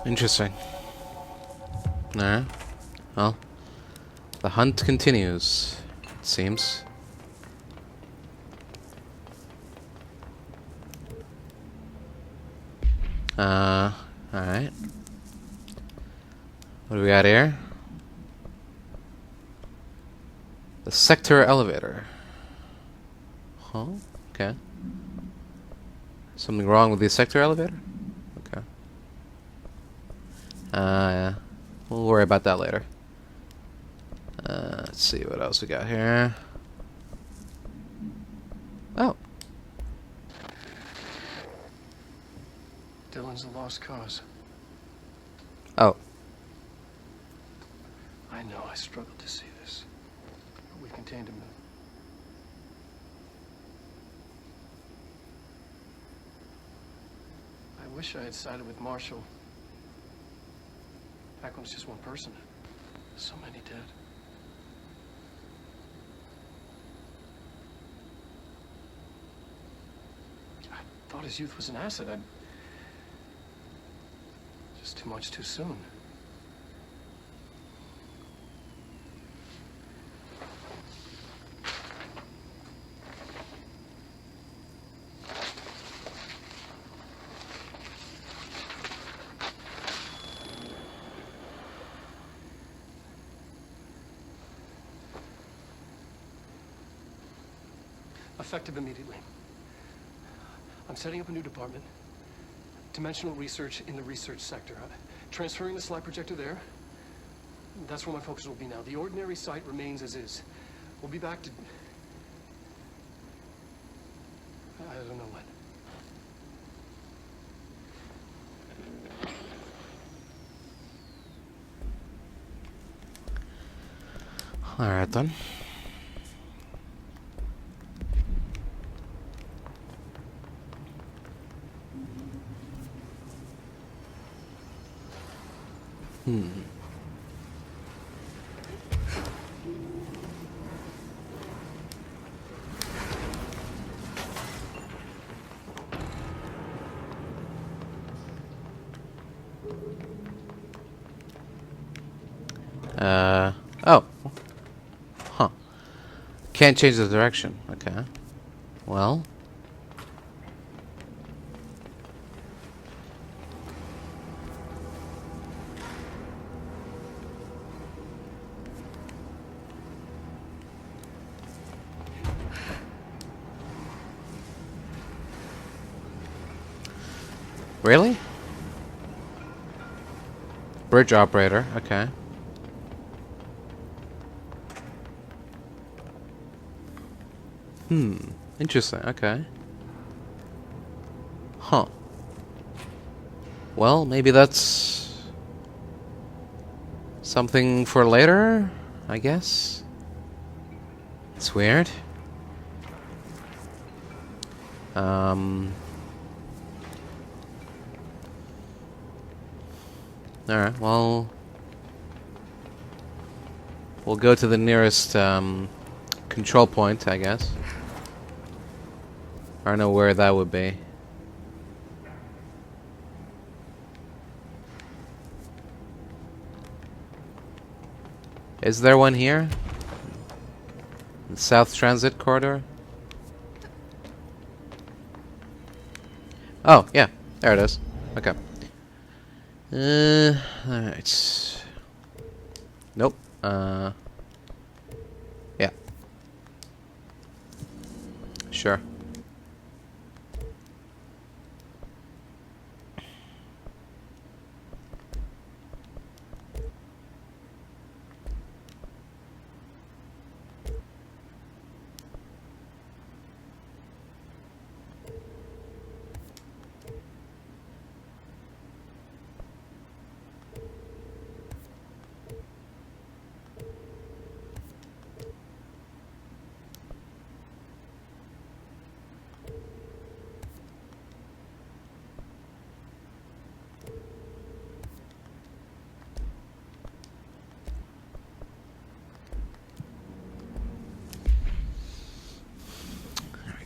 Interesting. Alright. Well, the hunt continues, it seems. Alright. What do we got here? The sector elevator. Huh? Okay. Something wrong with the sector elevator? Okay. Yeah. We'll worry about that later. Let's see what else we got here. Oh. Dylan's a lost cause. Oh. I know, I struggled to see this. But we've contained him. I wish I had sided with Marshall. Back when it was just one person. So many dead. I thought his youth was an asset. Just too much too soon. Effective immediately. I'm setting up a new department. Dimensional research in the research sector. Transferring the slide projector there. That's where my focus will be now. The ordinary site remains as is. We'll be back to... I don't know when. Alright then. Oh. Huh. Can't change the direction. Okay. Well. Really? Bridge operator. Okay. Interesting. Okay. Huh. Well, maybe that's something for later, I guess. It's weird. Alright, well, we'll go to the nearest control point, I guess. I don't know where that would be. Is there one here? The South Transit Corridor? Oh, yeah. There it is. Okay. Alright. Nope. Yeah. Sure.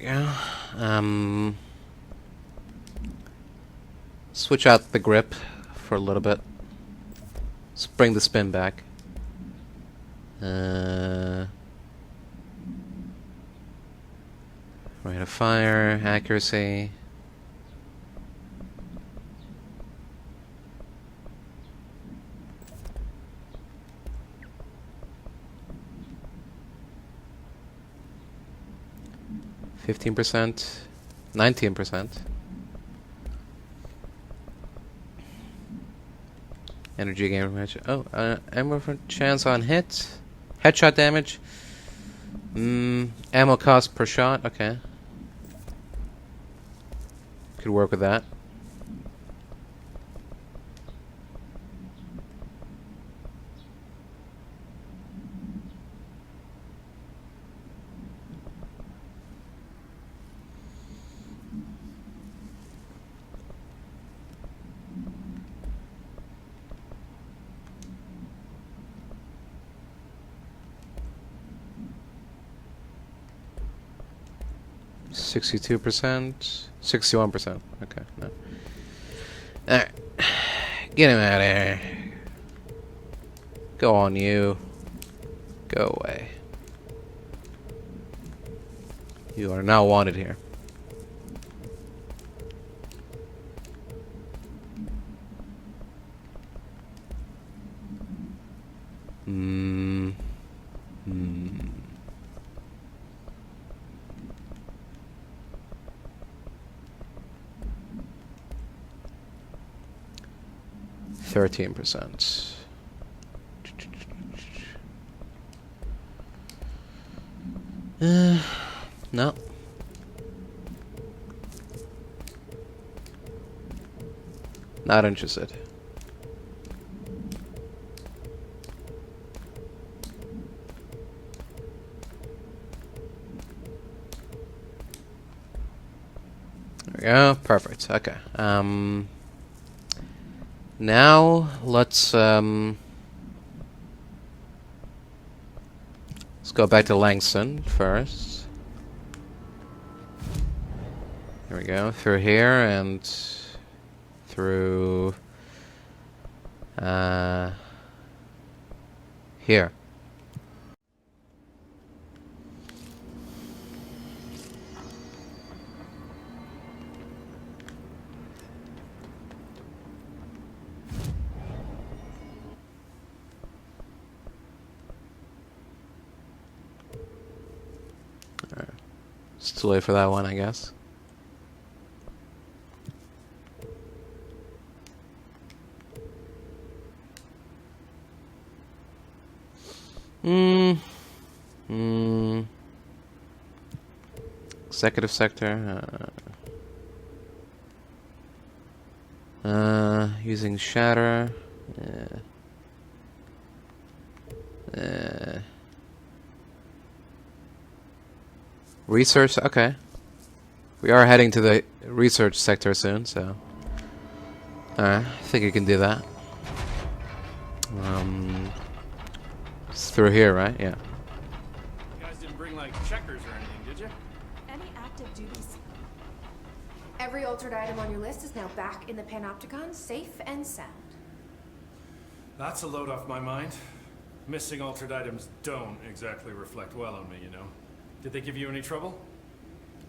Yeah. Switch out the grip for a little bit. Let's bring the spin back. Rate of fire, accuracy. %, 19%. Energy gain match. Oh, ammo for chance on hit. Headshot damage. Ammo cost per shot. Okay. Could work with that. %, 61%. Okay, no. Alright. Get him out of here. Go on, you. Go away. You are now wanted here. Hmm. 13%. No. Not interested. There we go. Perfect. Okay. Now let's go back to Langston first. There we go. Through here and through here. It's too late for that one, I guess. Executive sector. Using shatter. Research, okay. We are heading to the research sector soon, so I think you can do that. It's through here, right? Yeah. You guys didn't bring like checkers or anything, did you? Any active duties? Every altered item on your list is now back in the Panopticon, safe and sound. That's a load off my mind. Missing altered items don't exactly reflect well on me, you know. Did they give you any trouble?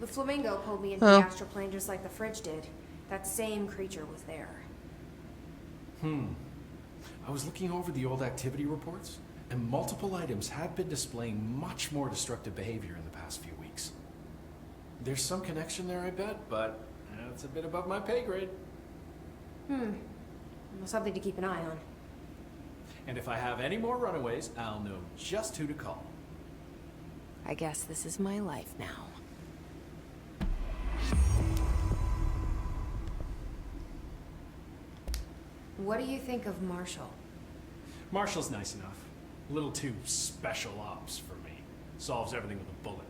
The flamingo pulled me into the astral plane just like the fridge did. That same creature was there. I was looking over the old activity reports, and multiple items have been displaying much more destructive behavior in the past few weeks. There's some connection there, I bet, but that's a bit above my pay grade. Well, something to keep an eye on. And if I have any more runaways, I'll know just who to call. I guess this is my life now. What do you think of Marshall? Marshall's nice enough. A little too special ops for me. Solves everything with a bullet.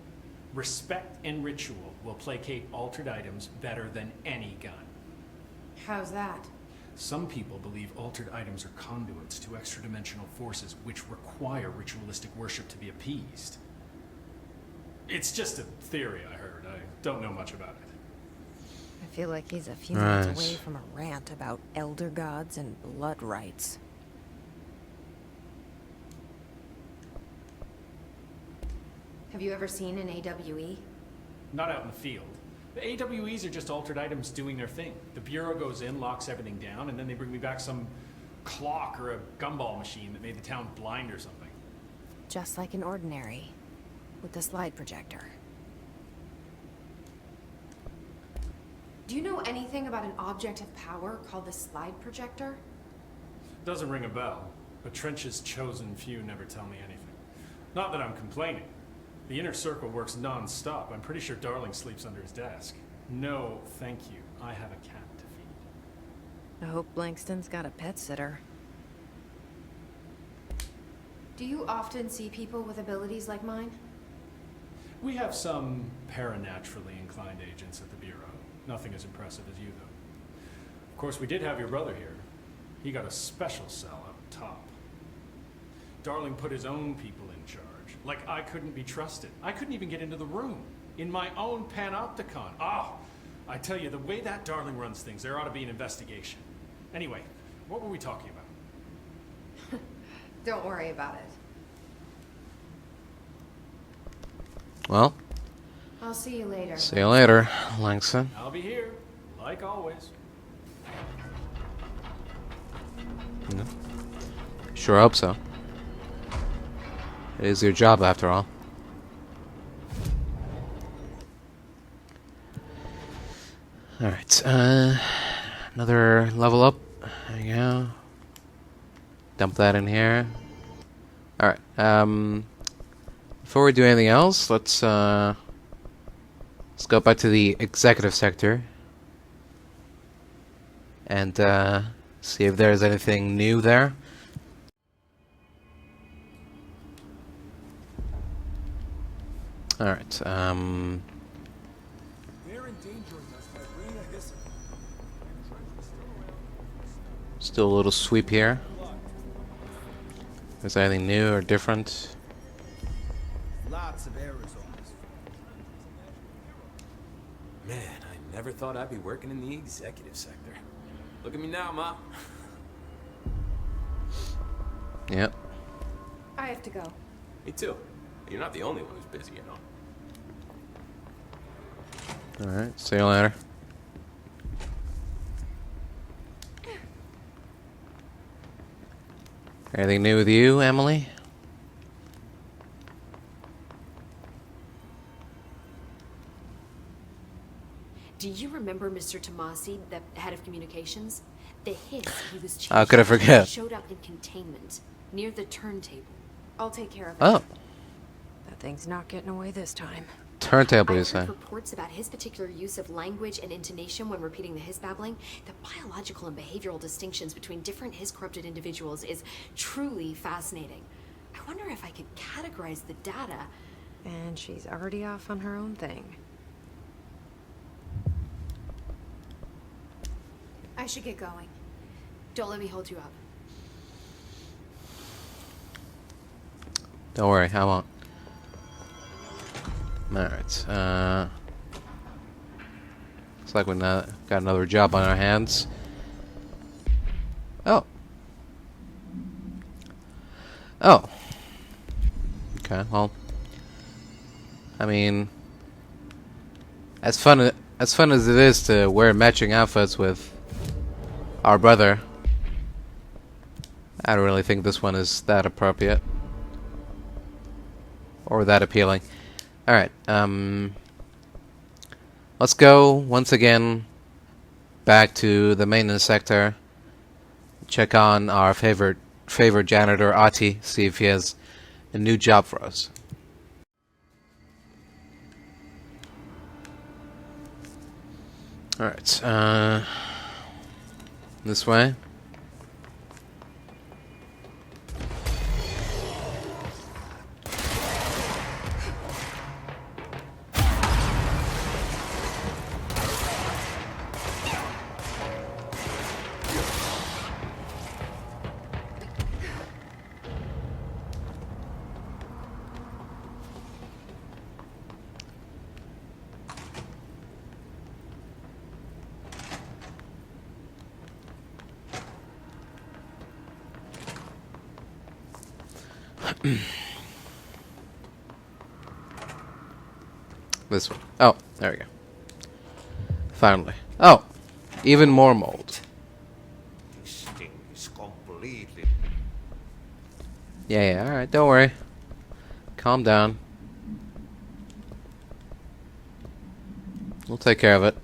Respect and ritual will placate altered items better than any gun. How's that? Some people believe altered items are conduits to extra-dimensional forces which require ritualistic worship to be appeased. It's just a theory I heard. I don't know much about it. I feel like he's a few minutes Right. away from a rant about elder gods and blood rights. Have you ever seen an AWE? Not out in the field. The AWEs are just altered items doing their thing. The Bureau goes in, locks everything down, and then they bring me back some clock or a gumball machine that made the town blind or something. Just like an ordinary, with the slide projector. Do you know anything about an object of power called the Slide Projector? Doesn't ring a bell, but Trench's chosen few never tell me anything. Not that I'm complaining. The inner circle works non-stop. I'm pretty sure Darling sleeps under his desk. No, thank you. I have a cat to feed. I hope Langston's got a pet sitter. Do you often see people with abilities like mine? We have some paranaturally inclined agents at the Bureau. Nothing as impressive as you, though. Of course, we did have your brother here. He got a special cell up top. Darling put his own people in charge. Like I couldn't be trusted. I couldn't even get into the room. In my own panopticon. Ah! I tell you, the way that Darling runs things, there ought to be an investigation. Anyway, what were we talking about? Don't worry about it. Well, I'll see you later. see you later, Langston. I'll be here, like always. Sure hope so. It is your job, after all. Alright, another level up. There you go. Dump that in here. Alright, before we do anything else, let's go back to the executive sector. And, see if there's anything new there. Alright, They're endangering us by bringing a hisser. still a little sweep here. Is there anything new or different? Lots of errors on this. Man, I never thought I'd be working in the executive sector. Look at me now, Ma. Yep. I have to go. Me too. You're not the only one who's busy, you know. Alright, see you later. Anything new with you, Emily? Do you remember Mr. Tommasi, the head of communications? The hiss he was chasing How could I forget? showed up in containment, near the turntable. I'll take care of it. Oh, That thing's not getting away this time. turntable, you I say? heard reports about his particular use of language and intonation when repeating the hiss babbling. The biological and behavioral distinctions between different hiss-corrupted individuals is truly fascinating. I wonder if I could categorize the data. And she's already off on her own thing. I should get going. Don't let me hold you up. Don't worry, I won't. Alright, looks like we got another job on our hands. Oh. Oh. Okay, well. I mean, as fun as it is to wear matching outfits with our brother, I don't really think this one is that appropriate. Or that appealing. Alright, let's go once again back to the maintenance sector. Check on our favorite janitor, Ahti, see if he has a new job for us. Alright, this way. This one. Oh, there we go. Finally. Oh, even more mold. This thing is completely. Yeah, alright, don't worry. Calm down. We'll take care of it.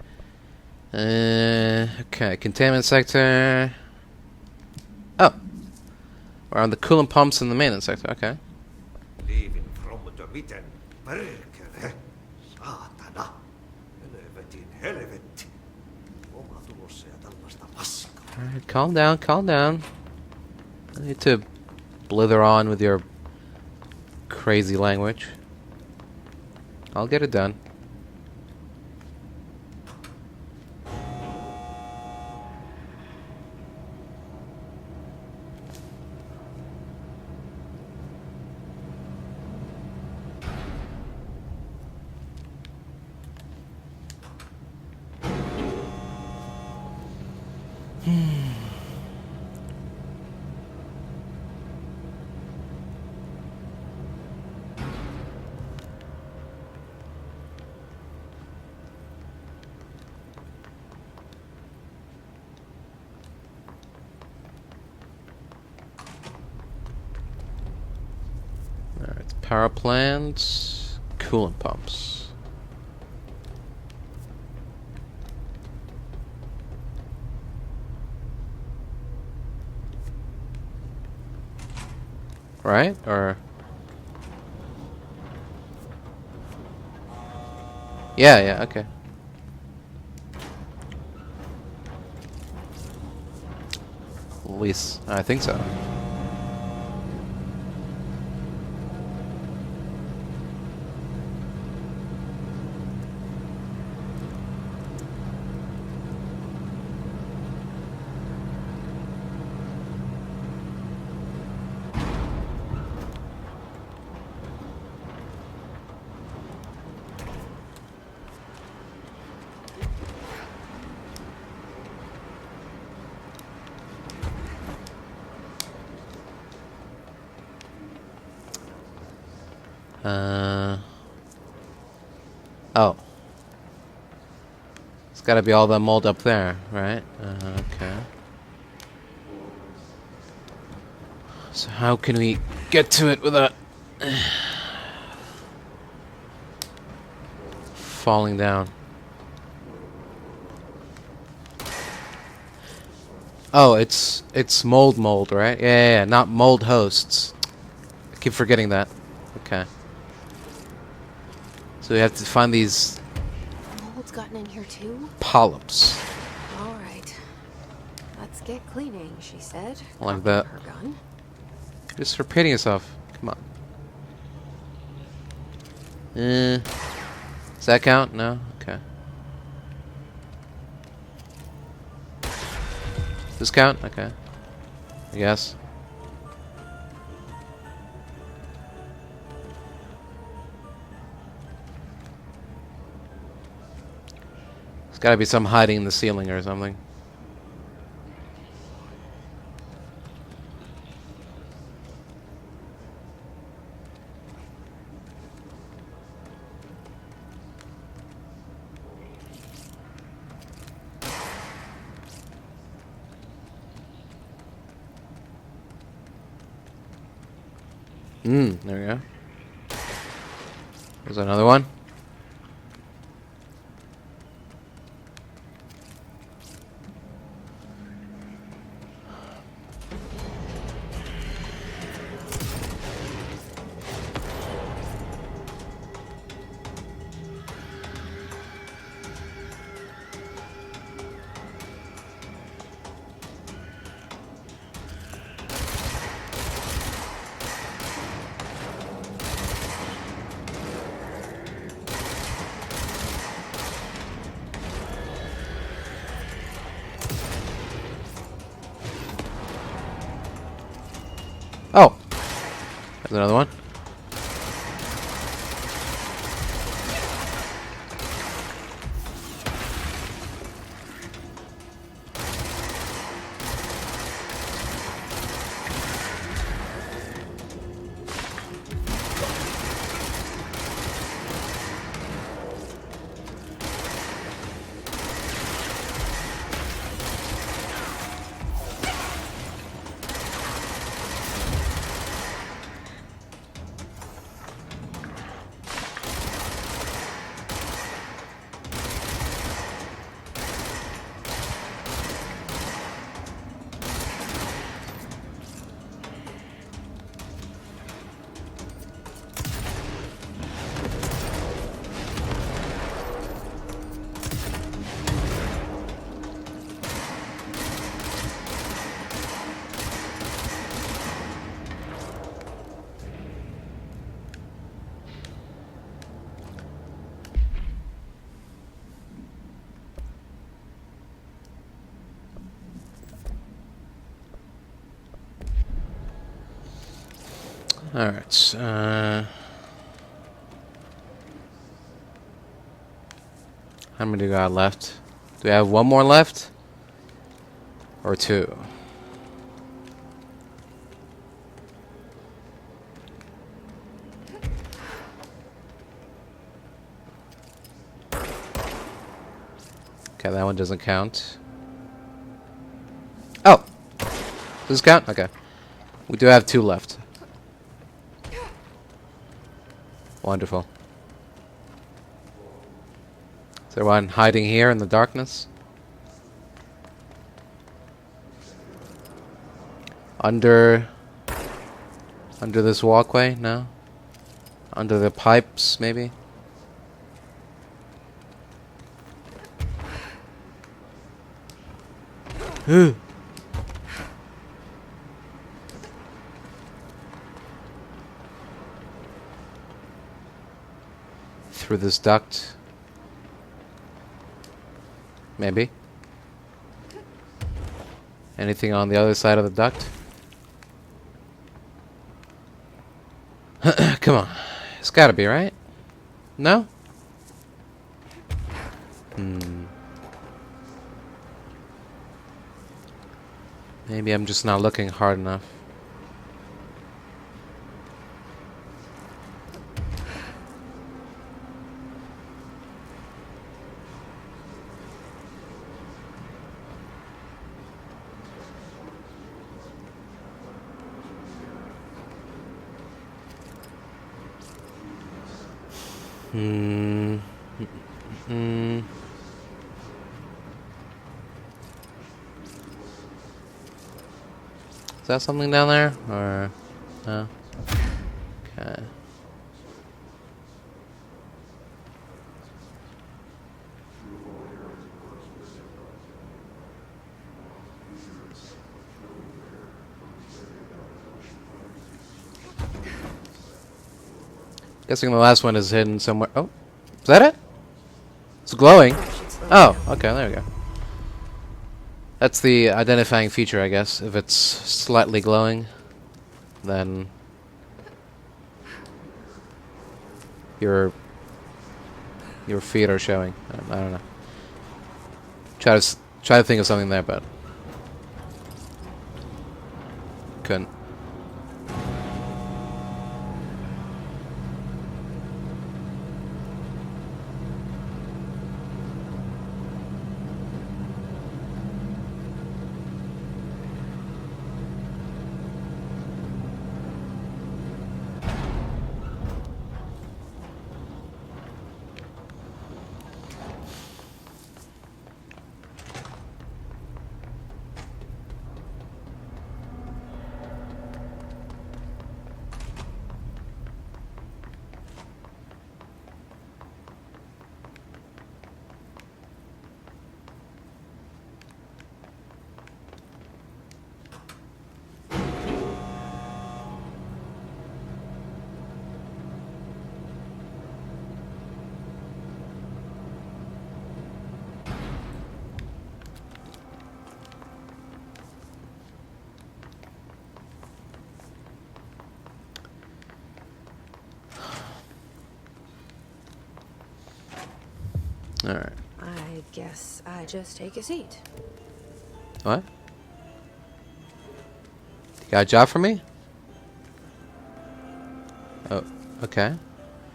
Okay, containment sector. Oh. We're on the coolant pumps in the maintenance sector, okay. Leaving from the mitten. Perkele. Saatana. Helvetin helvetti. Oma tulossa ja tällaista paskaa. Alright, calm down, calm down. I need to blither on with your crazy language. I'll get it done. Alright, power plants, coolant pumps. Right? Or... Yeah, okay. At least, I think so. Oh. It's gotta be all the mold up there, right? Okay. So how can we get to it without falling down? Oh, it's mold, right? Yeah, not mold hosts. I keep forgetting that. Okay. So we have to find these Mold's gotten in here too? polyps. All right. Let's get cleaning, she said. Like that. Her gun. Just repeating yourself. Come on. Does that count? No? Okay. Does this count? Okay. I guess. There's gotta be some hiding in the ceiling or something. There we go. There's another one. Oh! There's another one. Alright, how many do we got left? Do we have one more left? Or two? Okay, that one doesn't count. Oh! Does this count? Okay. We do have two left. Wonderful. Is there one hiding here in the darkness? Under this walkway? No? Under the pipes, maybe? Through this duct. Maybe. Anything on the other side of the duct? Come on. It's gotta be, right? No? Maybe I'm just not looking hard enough. Is that something down there? Or no? Okay. Guessing the last one is hidden somewhere. Oh, is that it? It's glowing. Oh, okay, there we go. That's the identifying feature, I guess. If it's slightly glowing, then your feet are showing. I don't know. Try to think of something there, but couldn't. Alright. I guess I just take a seat. What? You got a job for me? Oh, okay.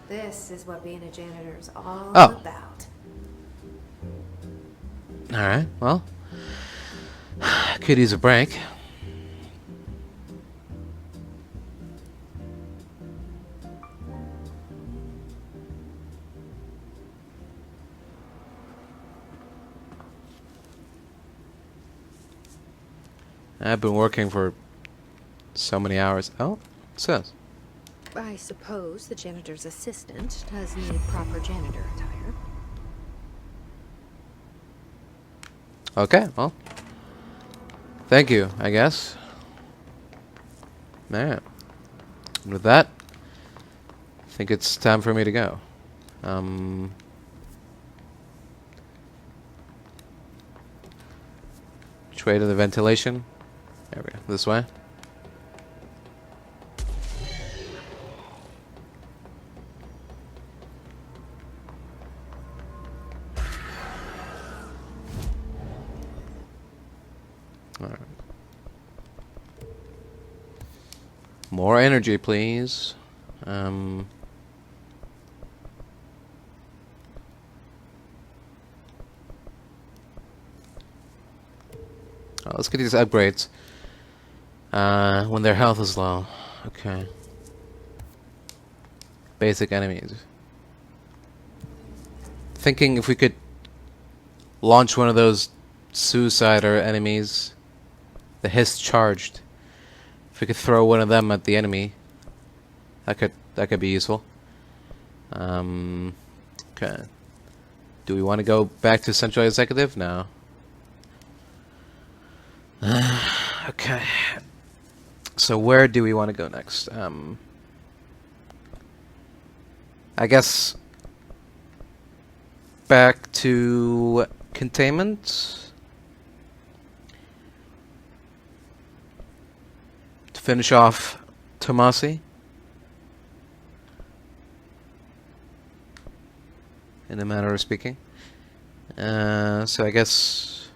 This is what being a janitor is all Oh. about. Alright, well. Could use a break. I've been working for so many hours. Oh, it says. I suppose the janitor's assistant does need proper janitor attire. Okay, well. Thank you, I guess. Alright. And with that, I think it's time for me to go. Which way to the ventilation? There we go. This way. Alright. More energy, please. Let's get these upgrades. When their health is low. Okay. Basic enemies. Thinking if we could launch one of those suicider enemies, the hiss charged. If we could throw one of them at the enemy, that could be useful. Okay. Do we want to go back to Central Executive? No. Okay. So where do we want to go next? I guess back to containment to finish off Tommasi. In a manner of speaking. So I guess.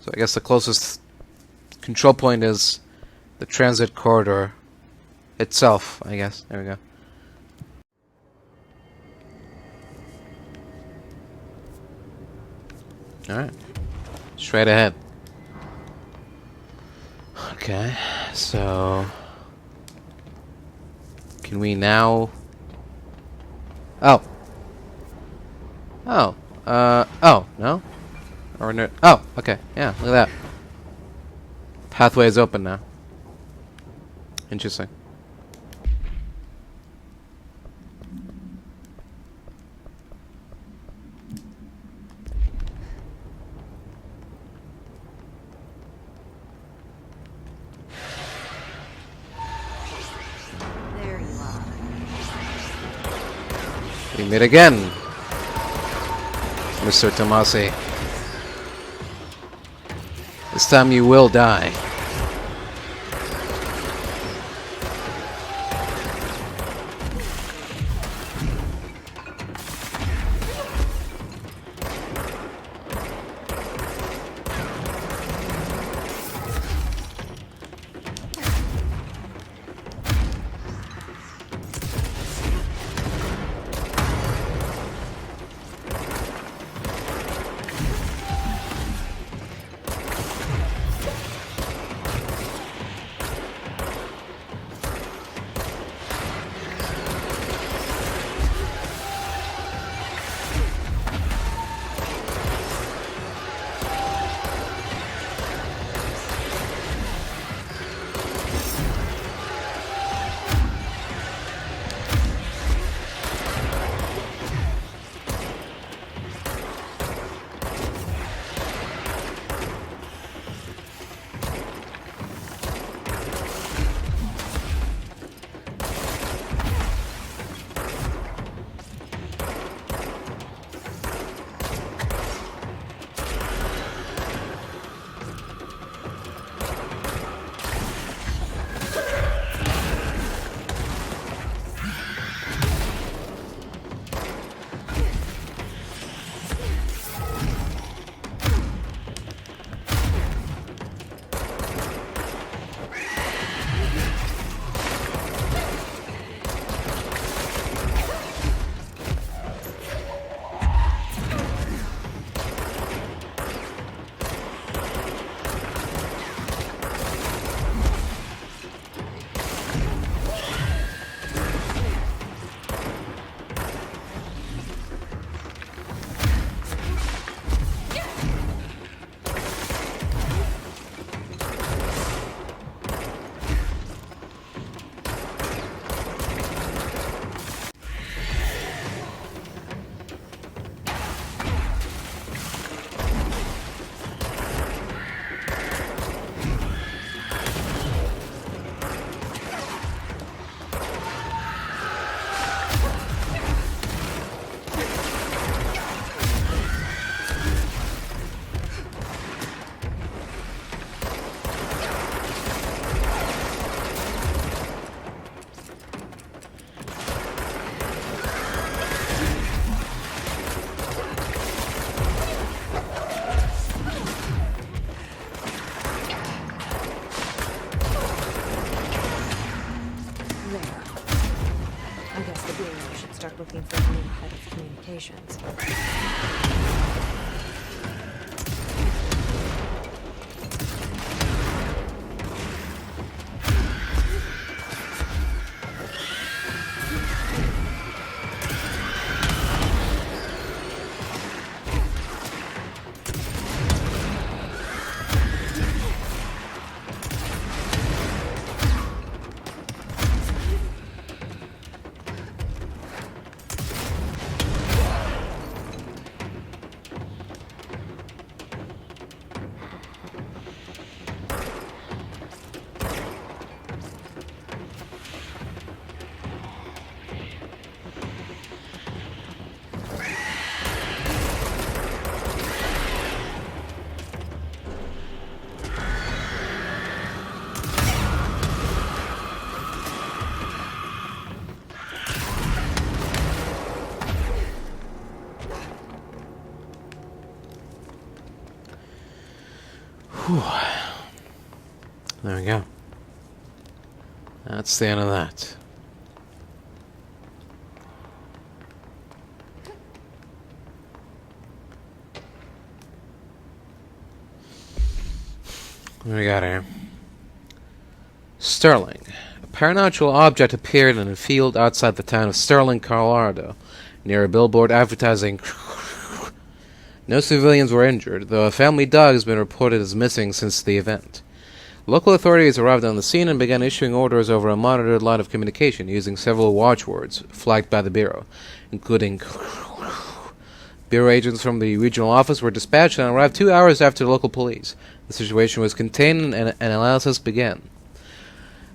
So I guess the closest control point is the transit corridor itself, I guess. There we go. Alright. Straight ahead. Okay, so can we now... Oh, no? Or no? Oh, okay, yeah, look at that. Pathway is open now. Interesting. There you are. We meet again, Mr. Tommasi. This time you will die. looking for a new head of communications. There we go. That's the end of that. What do we got here? Sterling. A paranormal object appeared in a field outside the town of Sterling, Colorado, near a billboard advertising. No civilians were injured, though a family dog has been reported as missing since the event. Local authorities arrived on the scene and began issuing orders over a monitored line of communication using several watchwords flagged by the Bureau, including Bureau agents from the regional office were dispatched and arrived 2 hours after the local police. The situation was contained and an analysis began.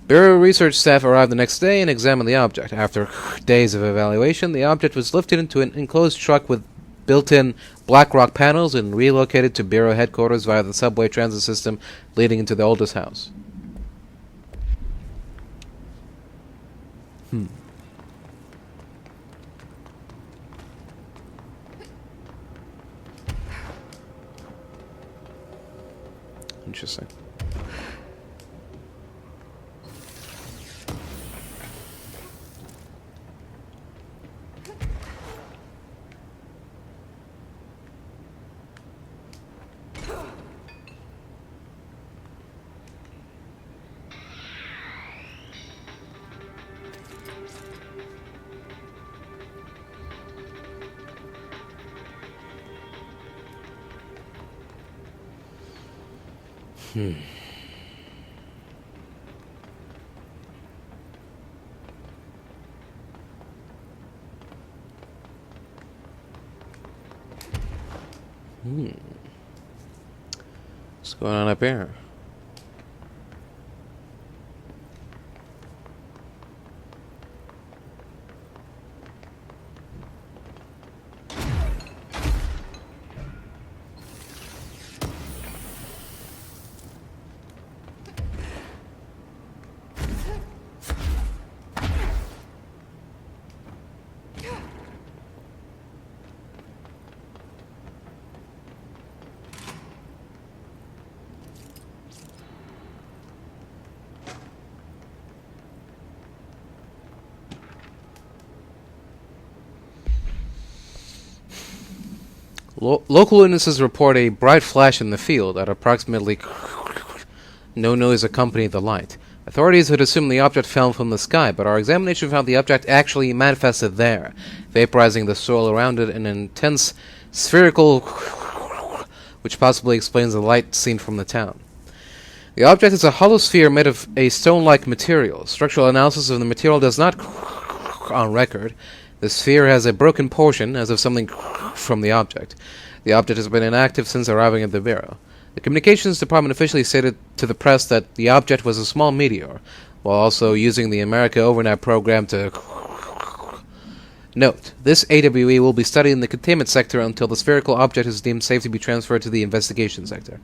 Bureau research staff arrived the next day and examined the object. After days of evaluation, the object was lifted into an enclosed truck with built-in black rock panels and relocated to Bureau headquarters via the subway transit system leading into the oldest house. Interesting. What's going on up here? Local witnesses report a bright flash in the field at approximately no noise accompanied the light. Authorities had assumed the object fell from the sky, but our examination found the object actually manifested there, vaporizing the soil around it in an intense spherical, which possibly explains the light seen from the town. The object is a hollow sphere made of a stone-like material. Structural analysis of the material does not on record. The sphere has a broken portion, as of something from the object. The object has been inactive since arriving at the Bureau. The Communications Department officially stated to the press that the object was a small meteor, while also using the America Overnight program to... Note, this AWE will be studied in the containment sector until the spherical object is deemed safe to be transferred to the investigation sector.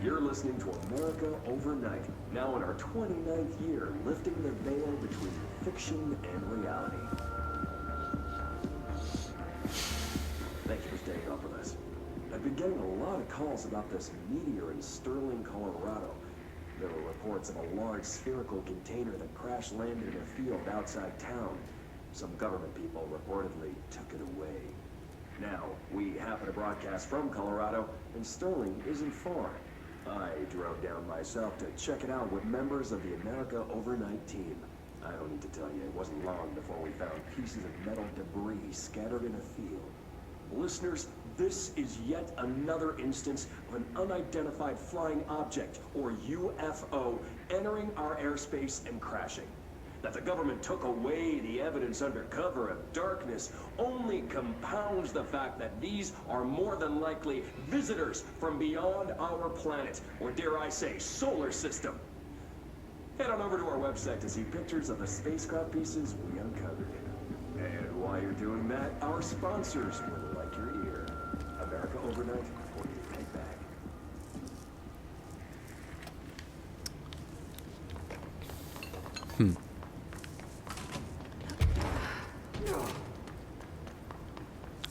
You're listening to America Overnight, now in our 29th year, lifting the veil between fiction and reality. Thanks for staying up with us. I've been getting a lot of calls about this meteor in Sterling, Colorado. There were reports of a large spherical container that crash landed in a field outside town. Some government people reportedly took it away. Now, we happen to broadcast from Colorado, and Sterling isn't far. I drove down myself to check it out with members of the America Overnight team. I don't need to tell you, it wasn't long before we found pieces of metal debris scattered in a field. Listeners, this is yet another instance of an unidentified flying object, or UFO, entering our airspace and crashing. That the government took away the evidence under cover of darkness only compounds the fact that these are more than likely visitors from beyond our planet, or dare I say, solar system. Head on over to our website to see pictures of the spacecraft pieces we uncovered. And while you're doing that, our sponsors will like your ear. America Overnight, or you take back.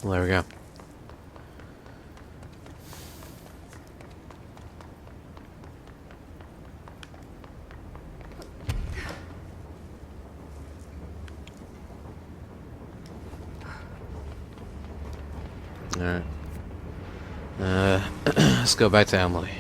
Well, there we go. Alright. Let's go back to Emily.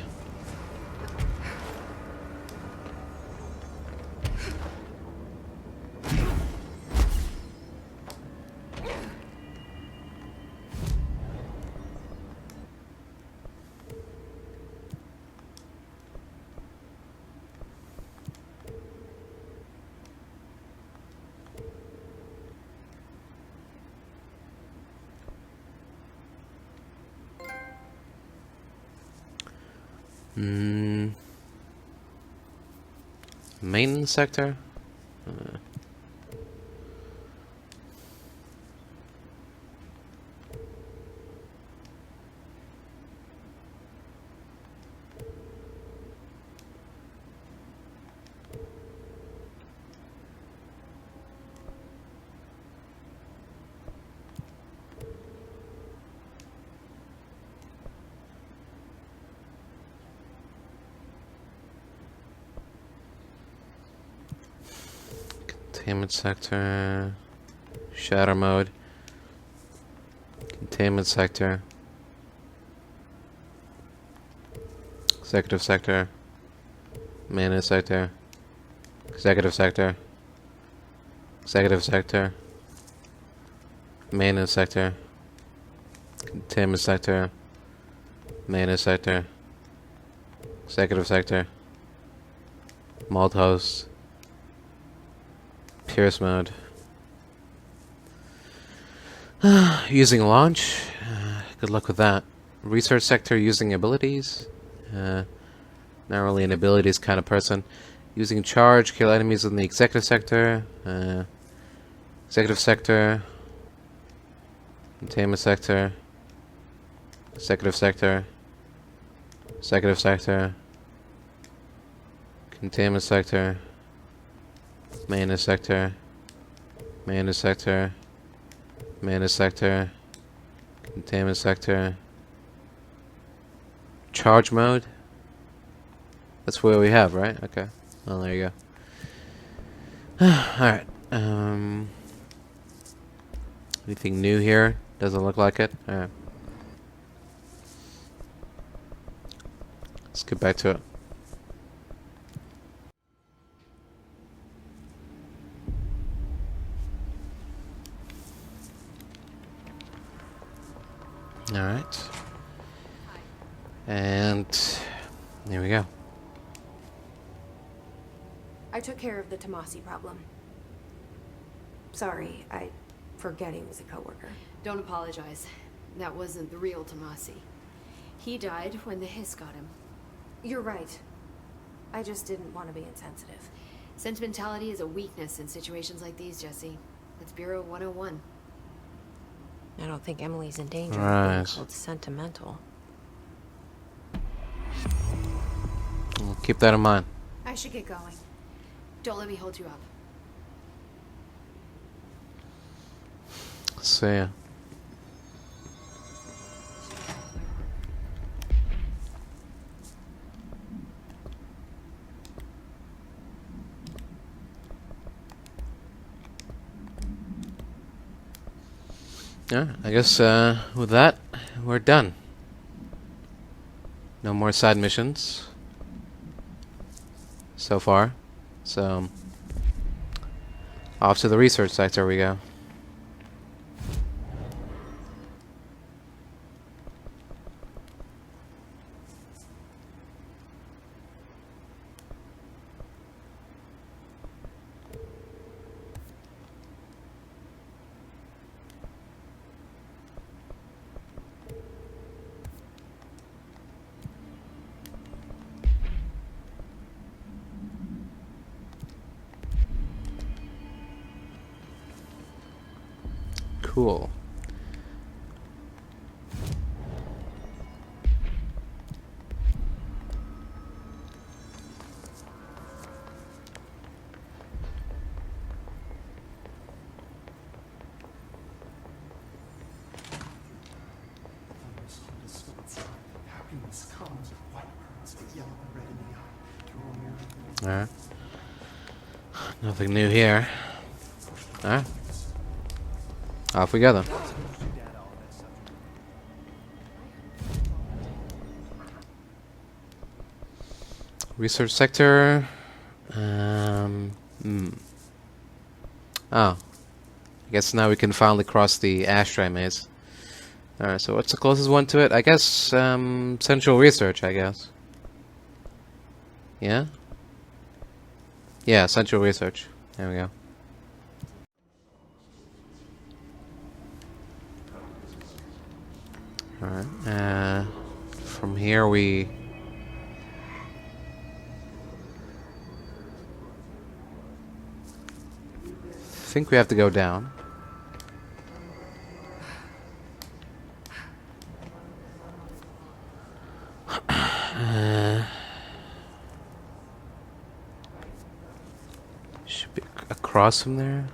Maintenance sector? Containment sector, shadow mode, containment sector, executive sector, maintenance sector, executive sector, executive sector, maintenance sector, containment sector, maintenance sector, executive sector, multi-host, Pierce mode. Using launch. Good luck with that. Research sector using abilities. Not really an abilities kind of person. Using charge, kill enemies in the executive sector. Executive sector. Containment sector. Executive sector. Executive sector. Containment sector. Maintenance sector, maintenance sector, maintenance sector, containment sector, charge mode. That's where we have, right? Okay. Well, there you go. Alright. Anything new here? Doesn't look like it. Alright. Let's get back to it. Alright. And there we go. I took care of the Tommasi problem. Sorry, I forget he was a coworker. Don't apologize. That wasn't the real Tommasi. He died when the hiss got him. You're right. I just didn't want to be insensitive. Sentimentality is a weakness in situations like these, Jesse. It's Bureau 101. I don't think Emily's in danger of being Right. called sentimental. We'll keep that in mind. I should get going. Don't let me hold you up. See ya. Yeah, I guess with that, we're done. No more side missions so far. So, off to the research sector we go. Cool. Alright. Nothing new here. Alright. Off we go then. Research sector. Oh. I guess now we can finally cross the Ashtray Maze. Alright, so what's the closest one to it? I guess, Central Research, I guess. Yeah? Yeah, Central Research. There we go. Alright, from here we... think we have to go down. Should be across from there.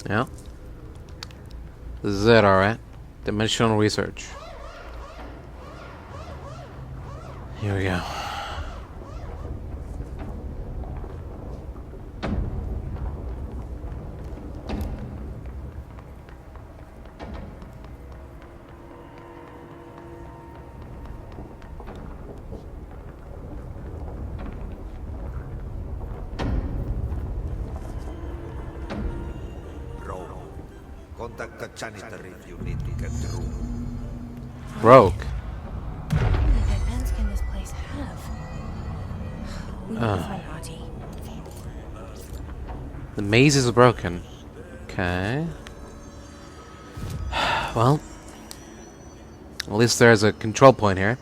Yeah. This is it, alright. Dimensional research. Here we go. Contact the janitor if you need to get through. Rogue. How many dead ends can this place have? We need to find Ahti. The maze is broken. Okay. Well, at least there's a control point here.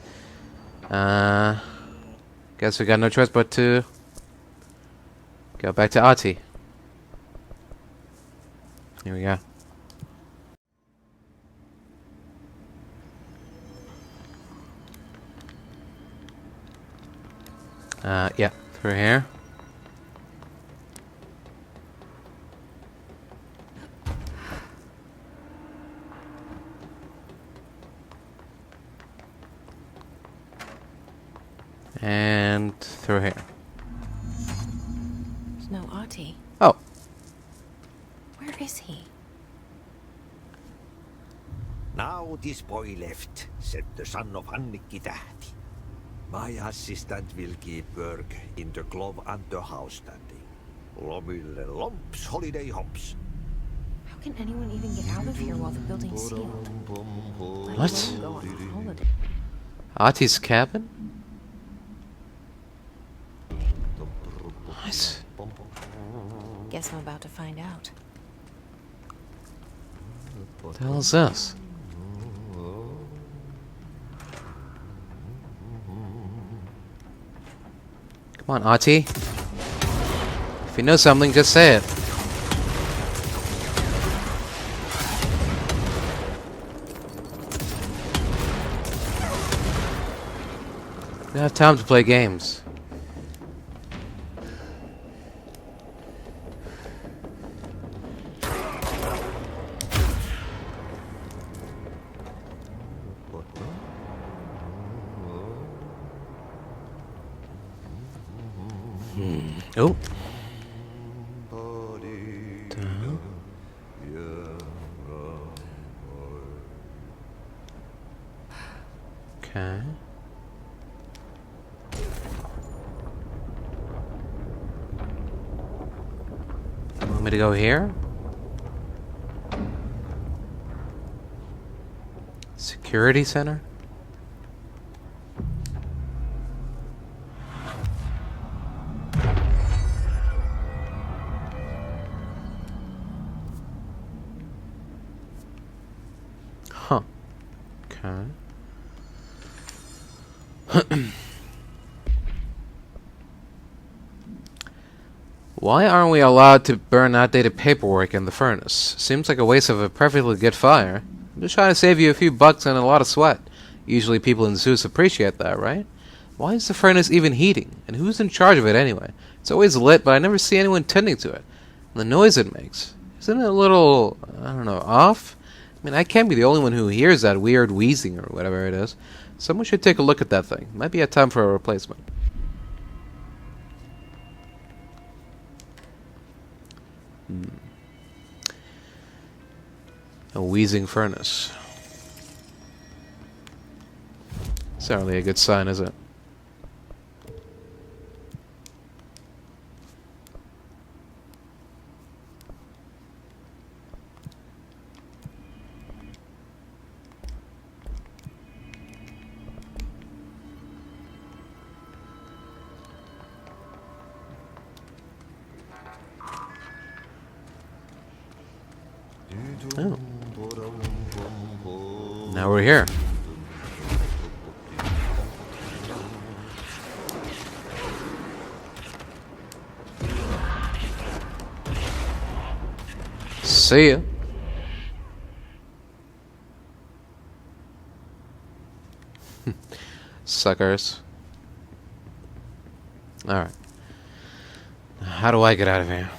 Guess we got no choice but to go back to Ahti. Here we go. Yeah, through here. And through here. There's no Ahti. Oh. Where is he? Now this boy left, said the son of Ahti the Janitor. My assistant will keep work in the glove and the house standing. Lomille lomps, holiday hops. How can anyone even get out of here while the building's sealed? What? Go on holiday. Ahti's cabin? What? Guess I'm about to find out. What the hell is this? Come on, Ahti. If you know something, just say it. We don't have time to play games. Oh. Okay. Want me to go here? Security center? Huh. Okay. Why aren't we allowed to burn outdated paperwork in the furnace? Seems like a waste of a perfectly good fire. I'm just trying to save you a few bucks and a lot of sweat. Usually people in zoos appreciate that, right? Why is the furnace even heating? And who's in charge of it anyway? It's always lit, but I never see anyone tending to it. And the noise it makes. Isn't it a little, I don't know, off? I mean, I can't be the only one who hears that weird wheezing or whatever it is. Someone should take a look at that thing. Might be a time for a replacement. A wheezing furnace. It's not really a good sign, is it? Oh. Now we're here. See ya. Suckers. Alright. How do I get out of here?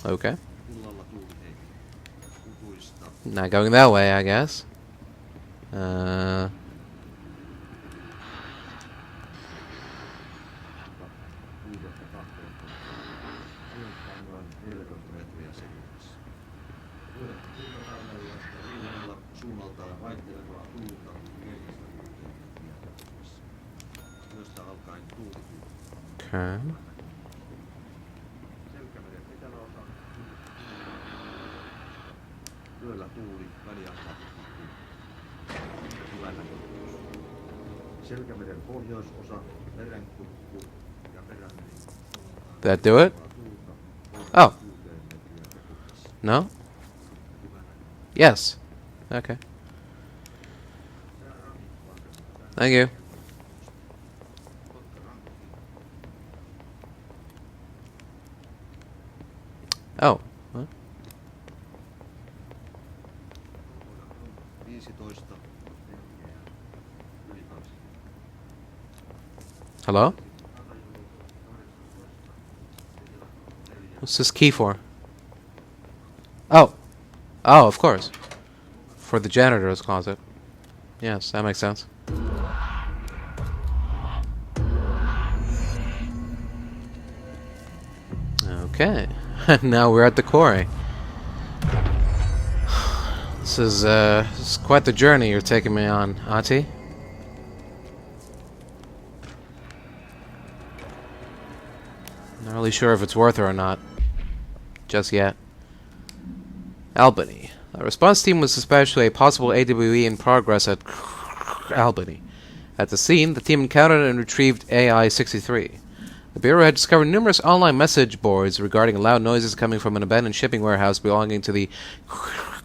Okay. Not going that way, I guess. Okay. That do it? Oh. No? Yes. Okay. Thank you. Oh. What? Hello? What's this key for? Oh. Oh, of course. For the janitor's closet. Yes, that makes sense. Okay. Now we're at the quarry. This is quite the journey you're taking me on, Ahti. Not really sure if it's worth it or not. Just yet. Albany. The response team was dispatched to a possible AWE in progress at Albany. At the scene, the team encountered and retrieved AI-63. The Bureau had discovered numerous online message boards regarding loud noises coming from an abandoned shipping warehouse belonging to the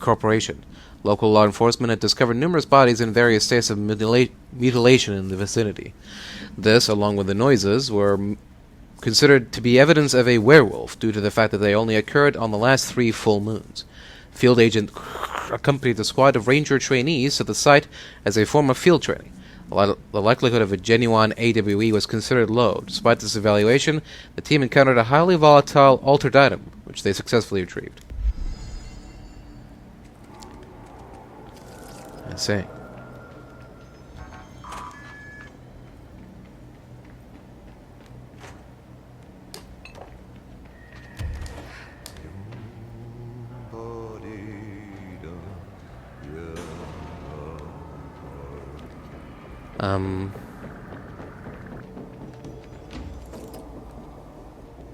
corporation. Local law enforcement had discovered numerous bodies in various states of mutilation in the vicinity. This, along with the noises, were considered to be evidence of a werewolf due to the fact that they only occurred on the last 3 full moons. Field agent accompanied the squad of ranger trainees to the site as a form of field training. The likelihood of a genuine AWE was considered low. Despite this evaluation, the team encountered a highly volatile altered item, which they successfully retrieved. I see.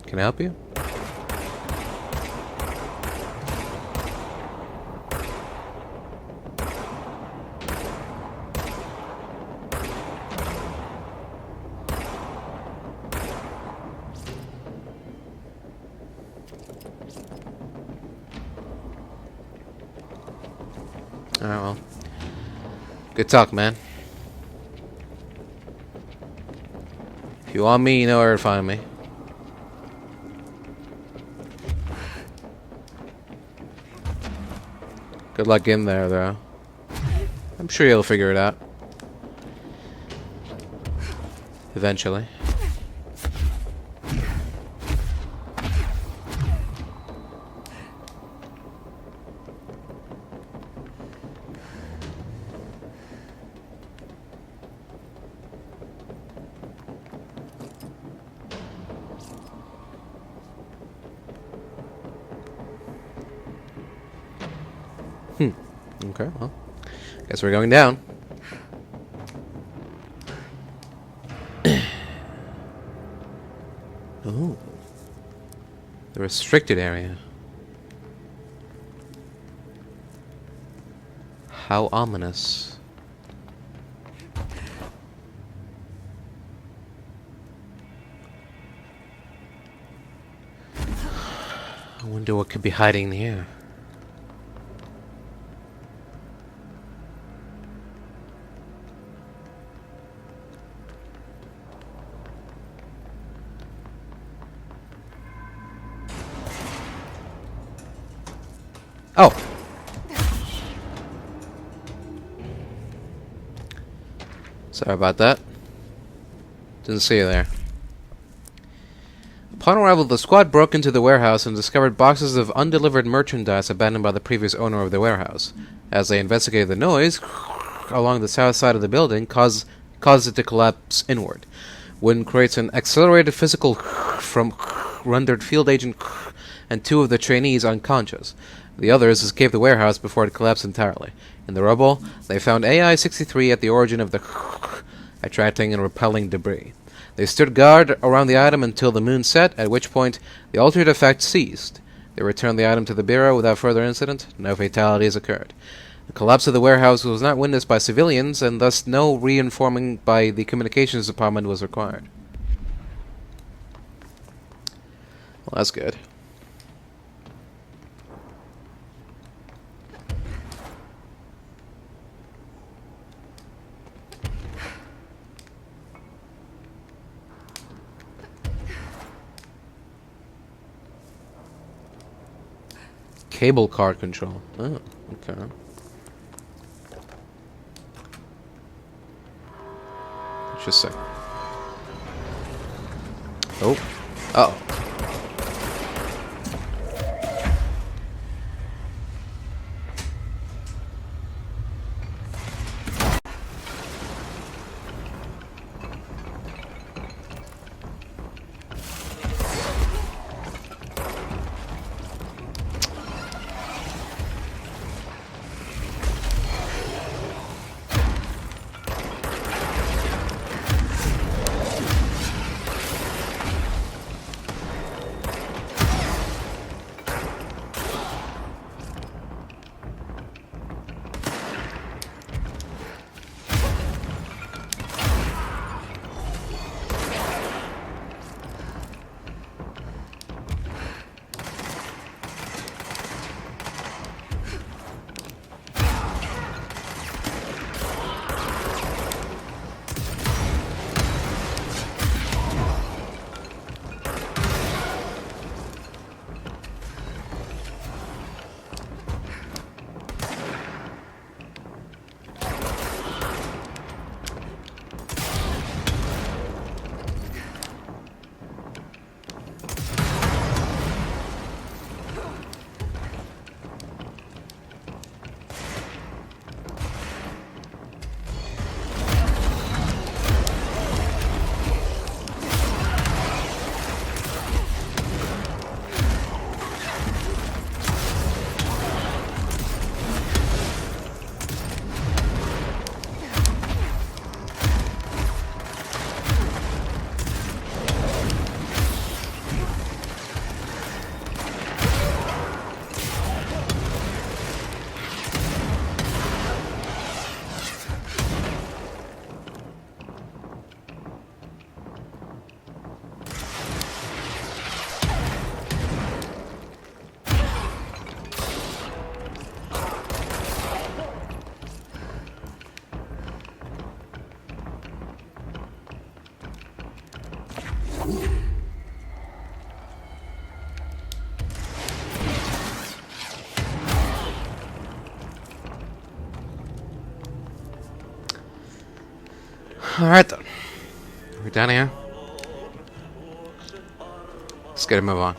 Can I help you? Alright, well. Good talk, man. If you want me, you know where to find me. Good luck in there, though. I'm sure you'll figure it out. Eventually. Okay, well, guess we're going down. Oh, the restricted area. How ominous. I wonder what could be hiding here. Oh. Sorry about that. Didn't see you there. Upon arrival, the squad broke into the warehouse and discovered boxes of undelivered merchandise abandoned by the previous owner of the warehouse. As they investigated the noise along the south side of the building, caused it to collapse inward. Wind creates an accelerated physical from rendered field agent and 2 of the trainees unconscious. The others escaped the warehouse before it collapsed entirely. In the rubble, they found AI-63 at the origin of the attracting and repelling debris. They stood guard around the item until the moon set, at which point the altered effect ceased. They returned the item to the Bureau without further incident. No fatalities occurred. The collapse of the warehouse was not witnessed by civilians, and thus no reinforming by the communications department was required. Well, that's good. Cable card control. Oh, okay. Just a sec. Oh. Uh-oh. Alright then. We're down here. Let's get a move on.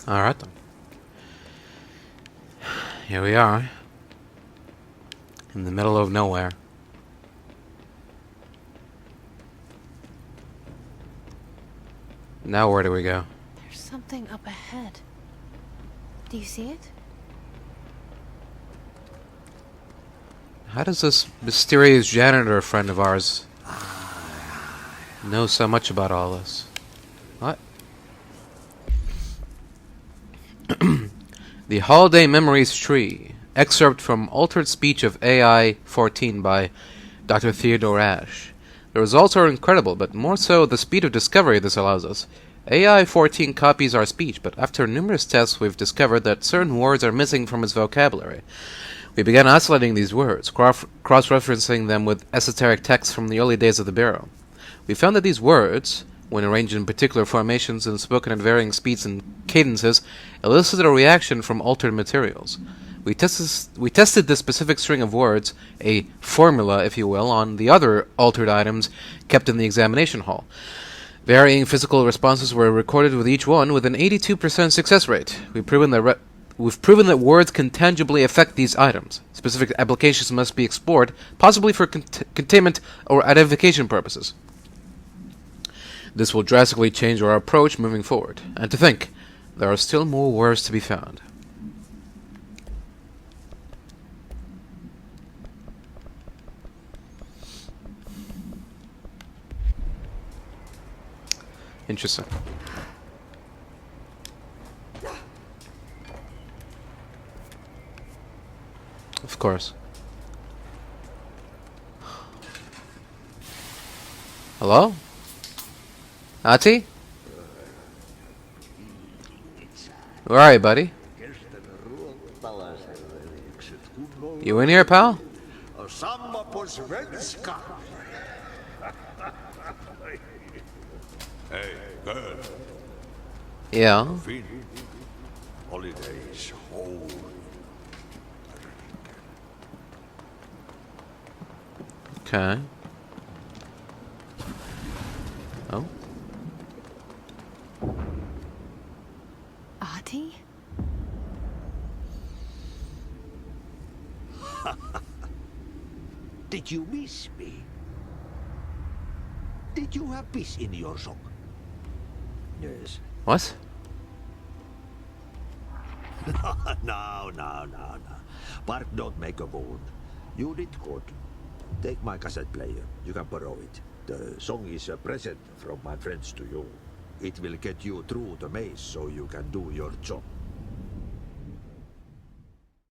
Alright then. Here we are. In the middle of nowhere. Now where do we go? There's something up ahead. Do you see it? How does this mysterious janitor friend of ours know so much about all this? What? The Holiday Memories Tree. Excerpt from Altered Speech of AI-14 by Dr. Theodore Ash. The results are incredible, but more so the speed of discovery this allows us. AI-14 copies our speech, but after numerous tests we've discovered that certain words are missing from its vocabulary. We began isolating these words, cross-referencing them with esoteric texts from the early days of the Bureau. We found that these words, when arranged in particular formations and spoken at varying speeds and cadences, elicited a reaction from altered materials. We tested this specific string of words, a formula, if you will, on the other altered items kept in the examination hall. Varying physical responses were recorded with each one with an 82% success rate. We've proven that words can tangibly affect these items. Specific applications must be explored, possibly for containment or identification purposes. This will drastically change our approach moving forward. And to think, there are still more words to be found. Interesting. Of course. Hello? Ahti? Where are you, buddy? You in here, pal? Hey, girl. Yeah. Holidays home. Okay. Oh. Ahti? Did you miss me? Did you have peace in your song? Yes. What? No. Bark don't make a wound. You did good. Take my cassette player. You can borrow it. The song is a present from my friends to you. It will get you through the maze so you can do your job.